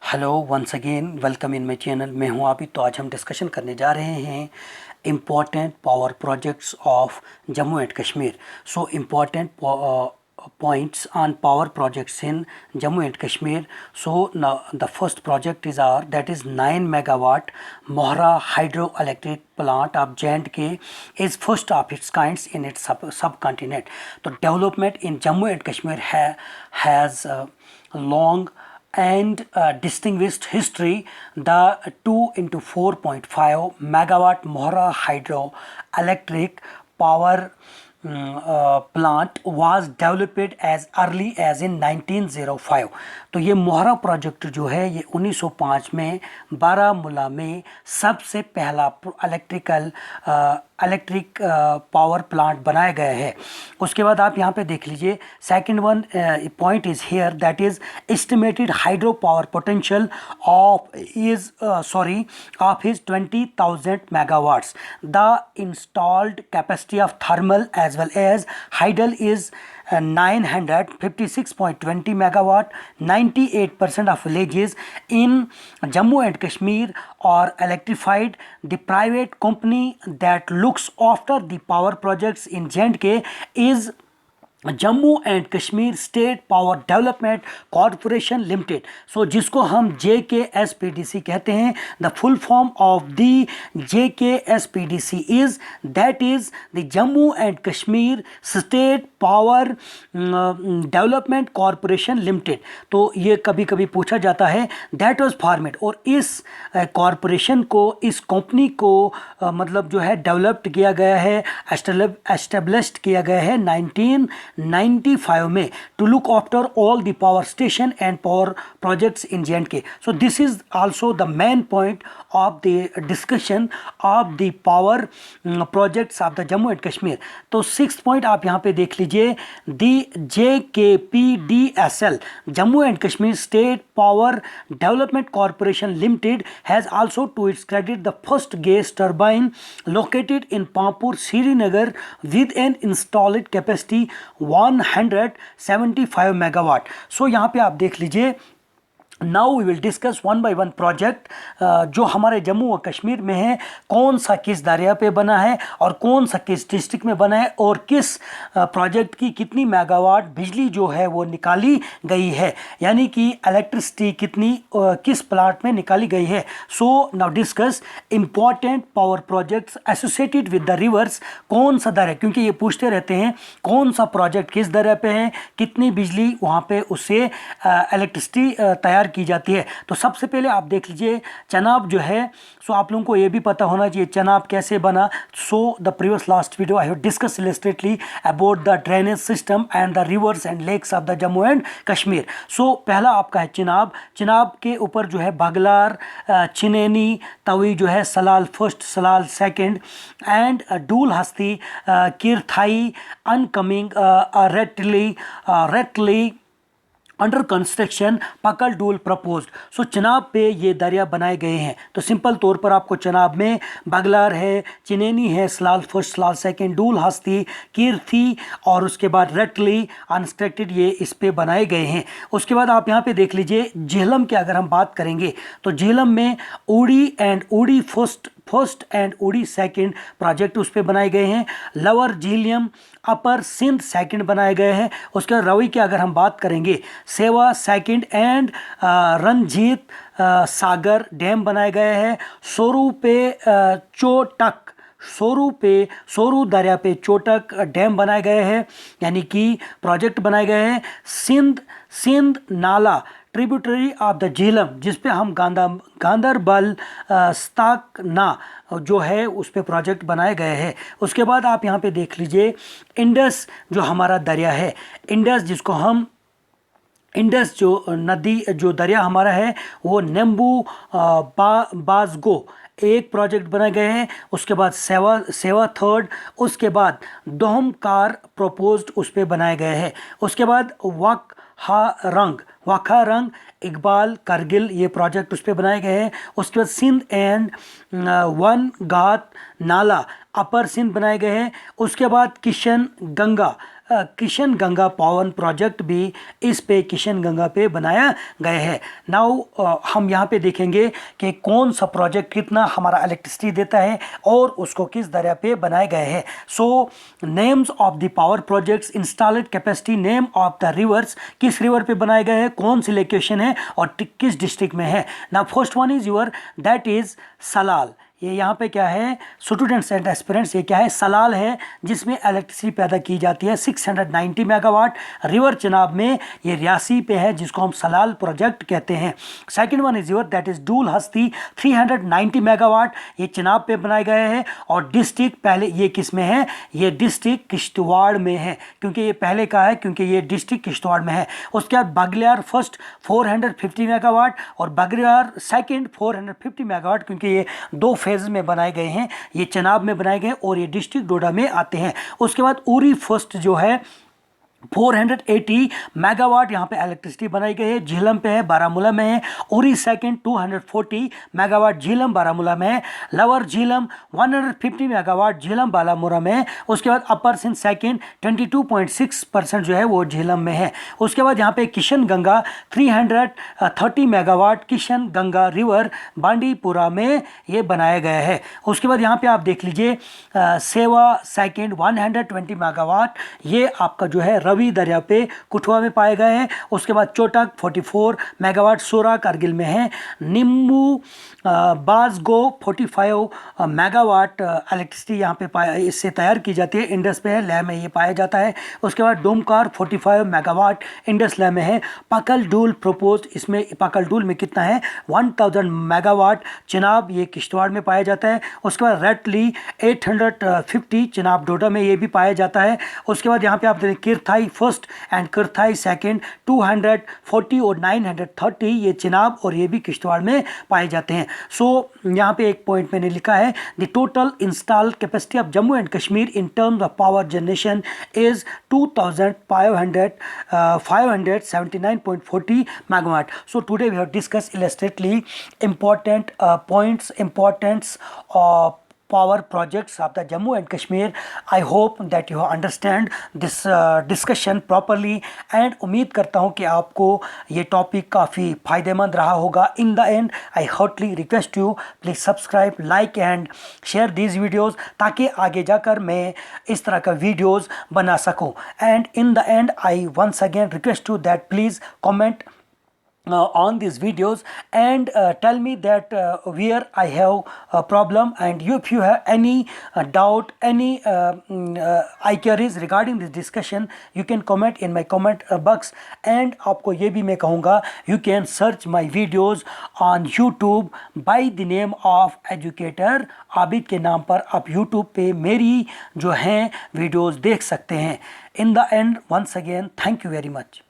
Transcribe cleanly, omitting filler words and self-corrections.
Hello once again welcome in my channel. मैं हूं आबिद। तो आज हम डिस्कशन करने जा रहे हैं important power projects of Jammu and Kashmir. So important points on power projects in Jammu and Kashmir. So now the first project is that is 9 megawatt Mohra hydroelectric plant of J&K is first of its kinds in its subcontinent. So development in Jammu and Kashmir has long and distinguished history. The 2 into 4.5 megawatt Mohra hydroelectric power plant was developed as early as in 1905. तो ये मोहरा project जो है ये 1905 में बारामूला में सबसे पहला electric power plant बनाया गया है। उसके बाद आप यहाँ पे देख लीजिए second one point is here that is estimated hydro power potential of his 20,000 megawatts. The installed capacity of thermal as well as hydel is 956.20 megawatt. 98% of villages in Jammu and Kashmir are electrified. The private company that looks after the power projects in J&K is Jammu and Kashmir state power development corporation limited. So जिसको हम JKSPDC कहते हैं। The full form of the JKSPDC is the Jammu and Kashmir state power development corporation limited. तो ये कभी कभी पूछा जाता है दैट वाज फॉर्मेड, और इस कॉरपोरेशन को, इस कंपनी को मतलब जो है डेवलप्ड किया गया है, एस्टेब्लिश्ड किया गया है 1995 में to look after all the power station and power projects in J&K. So this is also the main point of the discussion of the power projects of the Jammu and Kashmir. तो 6th point आप यहाँ पे देख लीजिए, the JKPDSL Jammu and Kashmir state power development corporation limited has also to its credit the first gas turbine located in Pampore Srinagar with an installed capacity 175 megawatt. So यहाँ पे आप देख लीजिए, now we will discuss one by one project जो हमारे जम्मू और कश्मीर में है, कौन सा किस दरिया पे बना है और कौन सा किस डिस्ट्रिक्ट में बना है और किस प्रोजेक्ट की कितनी मेगावाट बिजली जो है वो निकाली गई है, यानी कि इलेक्ट्रिसिटी कितनी किस प्लांट में निकाली गई है। So now discuss important power projects associated with the reverse. कौन सा दरिया, क्योंकि ये पूछते रहते हैं कौन सा प्रोजेक्ट किस दरिया पे है, कितनी बिजली वहाँ पे उससे इलेक्ट्रिसिटी तैयार की जाती है। तो सबसे पहले आप देख लीजिए चनाब जो है। सो आप लोगों को ये भी पता होना चाहिए चनाब कैसे बना। So the previous last video I have discuss illustratively about the drainage system and the rivers and lakes of the Jammu and Kashmir. So पहला आपका है चिनाब। चिनाब के ऊपर जो है बगलार, चिनेनी, तवी जो है, Salal first, Salal second and Dul Hasti, Kirthai, upcoming, Ratle under construction, Pakal Dul proposed. सो चनाब पे ये दरिया बनाए गए हैं। तो सिंपल तौर पर आपको चनाब में बगलार है, चिनेनी है, सलाल फर्स्ट, सलाल सेकंड, डूल हस्ती, कीर्थी और उसके बाद रेटली अनस्ट्रक्टेड, ये इस पे बनाए गए हैं। उसके बाद आप यहाँ पे देख लीजिए झेलम की अगर हम बात करेंगे तो झेलम में उड़ी एंड उड़ी फर्स्ट एंड उड़ी सेकंड प्रोजेक्ट उस पर बनाए गए हैं। लोअर झीलियम, अपर सिंध सेकंड बनाए गए हैं। उसके बाद रवि की अगर हम बात करेंगे Sewa second and Ranjit Sagar dam बनाए गए हैं। सोरू पे चोटक, सोरू दरिया पे चोटक डैम बनाए गए हैं, यानी कि प्रोजेक्ट बनाए गए हैं। सिंध नाला ट्रिब्यूटरी ऑफ द झीलम जिस पे हम गांदरबल स्ताकना जो है उस पे प्रोजेक्ट बनाए गए हैं। उसके बाद आप यहाँ पे देख लीजिए इंडस जो हमारा दरिया है, इंडस जिसको हम इंडस जो नदी जो दरिया हमारा है वो नेम्बू बाजगो एक प्रोजेक्ट बनाए गए हैं। उसके बाद सेवा थर्ड, उसके बाद दोहमकार प्रोपोज्ड उस पे बनाए गए हैं। उसके बाद वाखा रंग इकबाल करगिल ये प्रोजेक्ट उस पर बनाए गए हैं। उसके बाद सिंध एंड वन घाट नाला अपर सिंध बनाए गए हैं। उसके बाद किशन गंगा किशन गंगा पावर प्रोजेक्ट भी इस पे किशन गंगा पे बनाया गया है। नाउ हम यहाँ पे देखेंगे कि कौन सा प्रोजेक्ट कितना हमारा इलेक्ट्रिसिटी देता है और उसको किस दरिया पे बनाए गए हैं। So names of the power projects, installed capacity, name of the rivers, किस रिवर पे बनाए गए हैं, कौन सी लोकेशन है और किस डिस्ट्रिक्ट में है। Now first one is your that is Salal. ये यहाँ पे क्या है, स्टूडेंट्स एंड एस्पिरेंट्स, ये क्या है, सलाल है जिसमें इलेक्ट्रिसिटी पैदा की जाती है 690 मेगावाट। रिवर चिनाब में ये रियासी पे है जिसको हम सलाल प्रोजेक्ट कहते हैं। Second one is your that is Dul Hasti 390 megawatt, ये चिनाब पे बनाए गए हैं। और डिस्ट्रिक्ट पहले ये किस में है, ये डिस्ट्रिक्ट किश्तवाड़ में है, क्योंकि ये पहले का है क्योंकि ये डिस्ट्रिक्ट किश्तवाड़ में है। उसके बाद बगलियार फर्स्ट 450 मेगावाट और बगलियार सेकंड 450 मेगावाट, क्योंकि ये दो फेज में बनाए गए हैं, ये चनाब में बनाए गए और ये डिस्ट्रिक्ट डोडा में आते हैं। उसके बाद उरी फर्स्ट जो है 480 मेगावाट यहाँ पे इलेक्ट्रिसिटी बनाई गई है, झीलम पे है, बारामूला में है। उरी सेकंड 240 मेगावाट, झीलम बारामूला में है। लवर झीलम 150 मेगावाट, झीलम बारामूला में है। उसके बाद अपर सिंध सेकंड 22.6% जो है वो झीलम में है। उसके बाद यहाँ पे किशन गंगा 330 मेगावाट, किशन गंगा रिवर बांडीपुरा में ये बनाया गया है। उसके बाद यहाँ पे आप देख लीजिए सेवा सेकंड 120 मेगावाट, ये आपका जो है रवि दरिया पे कुठवा में पाए गए हैं। उसके बाद चोटक 44 मेगावाट, सोरा कारगिल में है। निम्बू बाजगो 45 मेगावाट इलेक्ट्रिसिटी यहाँ पे इससे तैयार की जाती है, इंडस पे है, लैब में ये पाया जाता है। उसके बाद डोमकार 45 मेगावाट, इंडस लैब में है। पकल डूल प्रोपोज, इसमें पकल डूल में कितना है 1000 मेगावाट, चिनाब ये किश्तवाड़ में पाया जाता है। उसके बाद रेटली 850, चिनाब डोडा में ये भी पाया जाता है। उसके बाद यहाँ पे आप देखें किरथाई फर्स्ट एंड किरथाई सेकंड 240 और 930, ये चिनाब और ये भी किश्तवाड़ में पाए जाते हैं। सो यहाँ पे एक पॉइंट मैंने लिखा है, the total installed capacity of Jammu and Kashmir in terms of power generation is 2579.40 megawatt. So today we have discuss illustratively important points, importance of power projects of the Jammu and Kashmir. I hope that you understand this discussion properly and उम्मीद करता हूँ कि आपको ये topic काफ़ी फ़ायदेमंद रहा होगा। In the end, I heartily request you please subscribe, like and share these videos ताकि आगे जाकर मैं इस तरह का वीडियोज़ बना सकूँ। And in the end, I once again request you that please comment on these videos and tell me that where I have a problem, and if you have any doubt, any queries regarding this discussion, you can comment in my comment box. And आपको ये भी मैं कहूँगा, you can search my videos on YouTube by the name of educator Abid के नाम पर आप YouTube पे मेरी जो हैं वीडियोज़ देख सकते हैं। In the end, once again, thank you very much.